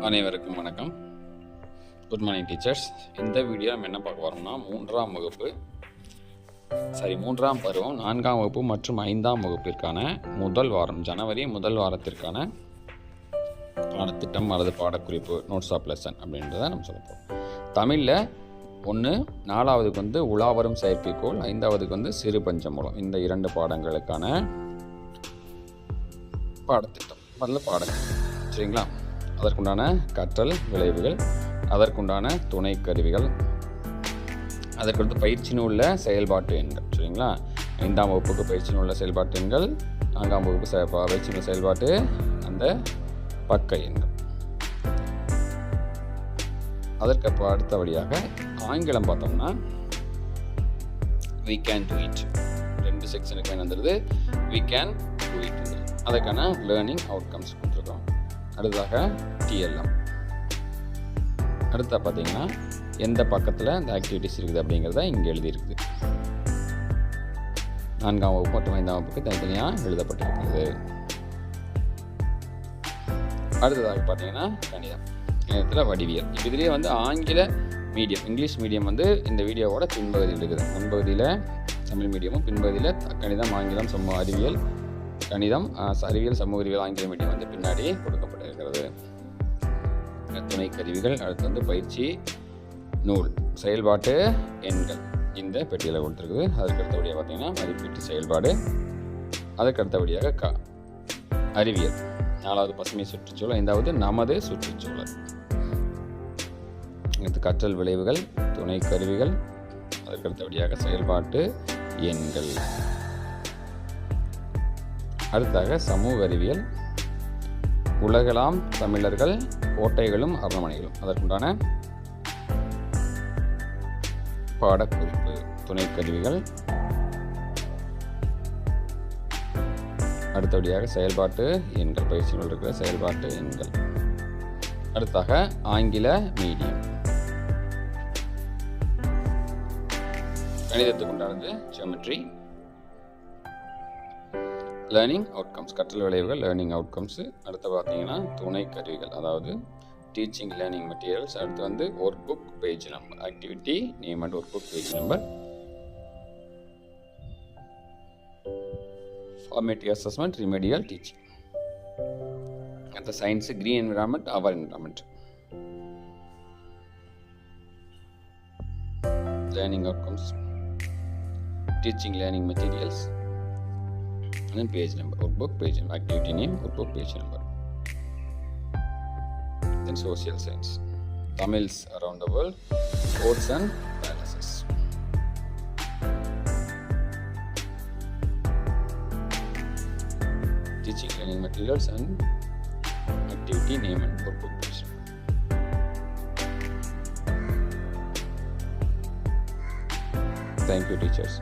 அனைவருக்கும் வணக்கம். Good morning teachers. இந்த வீடியோ நம்ம என்ன பார்க்க வரோம்னா மூன்றாம் பருவம் 4ஆம் வகுப்பு மற்றும் 5ஆம் வகுப்பிற்கான முதல் வாரம் ஜனவரி முதல் வாரத்திற்கான பாடத்திட்டம் அல்லது பாடக்குறிப்பு நோட்ஸ் ஆஃப் லெசன் அப்படின்றத நம்ம சொல்ல போகிறோம். தமிழில் 4ஆவதுக்கு வந்து உலாவரும் செயற்கைக்கோள், 5ஆவதுக்கு வந்து சிறு பஞ்சமூலம். இந்த 2 பாடங்களுக்கான பாடத்திட்டம் முதல்ல பாடம் சரிங்களா. அதற்குண்டான கற்றல் விளைவுகள், அதற்குண்டான துணை கருவிகள், அதற்கடுத்து பயிற்சி நூலில் செயல்பாட்டு எண்கள் சரிங்களா. 5ஆம் வகுப்புக்கு பயிற்சி நூலில் செயல்பாட்டு எண்கள், 4ஆம் வகுப்பு பயிற்சி நூல் செயல்பாட்டு அந்த பக்க எண்கள். அதற்கு அடுத்தபடியாக ஆங்கிலம் பார்த்தோம்னா we can do it 2 செக்ஷனுக்கு வந்துடுது. we can do it அதற்கான லேர்னிங் அவுட்கம்ஸ் கொடுத்துருக்கோம். அடுத்ததாக TLM. அடுத்த பார்த்தீங்கன்னா எந்த பக்கத்தில் இந்த ஆக்டிவிட்டிஸ் இருக்குது அப்படிங்கிறத இங்கே எழுதியிருக்குது. 4ஆம் வகுப்பு மற்றும் 5ஆம் வகுப்புக்கு தனித்தனியாக எழுதப்பட்டிருக்கிறது. அடுத்ததாக பார்த்தீங்கன்னா கணிதத்தில் வடிவியல். இதுலேயே வந்து ஆங்கில மீடியம், இங்கிலீஷ் மீடியம் வந்து இந்த வீடியோவோட பின்பகுதியில் இருக்குது. முன்பகுதியில் தமிழ் மீடியமும், பின்பகுதியில் கணிதம், ஆங்கிலம், அறிவியல், கணிதம், அறிவியல், சமூக அறிவியல், ஆங்கில மீடியம் வந்து பின்னாடி கொடுக்கப்பட்டிருக்கிறது. துணை கருவிகள், அடுத்து வந்து பயிற்சி நூல், செயல்பாட்டு எண்கள் இந்த பெட்டியில் கொடுத்துருக்குது. அதுக்கு அடுத்தபடியாக பார்த்தீங்கன்னா மதிப்பீட்டு செயல்பாடு, அதுக்கு அடுத்தபடியாக அறிவியல், 4வது பசுமை சுற்றுச்சூழல், 5வது நமது சுற்றுச்சூழல், அடுத்து கற்றல் விளைவுகள், துணை கருவிகள், அதுக்கு அடுத்தபடியாக செயல்பாட்டு எண்கள். அடுத்தாக சமூக அறிவியல், உலகளாம் தமிழர்கள், கோட்டைகளும் அரண்மனைகளும், அதற்குண்டான பாடக்குறிப்பு, துணை கருவிகள், அடுத்தபடியாக செயல்பாட்டு எண்கள், பயிற்சியில் இருக்கிற செயல்பாட்டு எண்கள். அடுத்தாக ஆங்கில மீடியம். கணிதத்துக்கு உண்டானது ஜியோமெட்ரி, லேர்னிங் அவுட்கம்ஸ், கற்றல் விளைவுகள், லேர்னிங் அவுட்கம்ஸு. அடுத்து பார்த்தீங்கன்னா துணை கருவிகள், அதாவது டீச்சிங் லேர்னிங் மெட்டீரியல்ஸ். அடுத்து வந்து work book page number, activity name and work book page number, formative assessment, remedial teaching. அடுத்த science green environment, our environment, learning outcomes, teaching learning materials, and then page number, workbook page number, activity name, workbook page number. Then social science, Tamils around the world, forts and palaces. Teaching learning materials and activity name and workbook page number. Thank you teachers.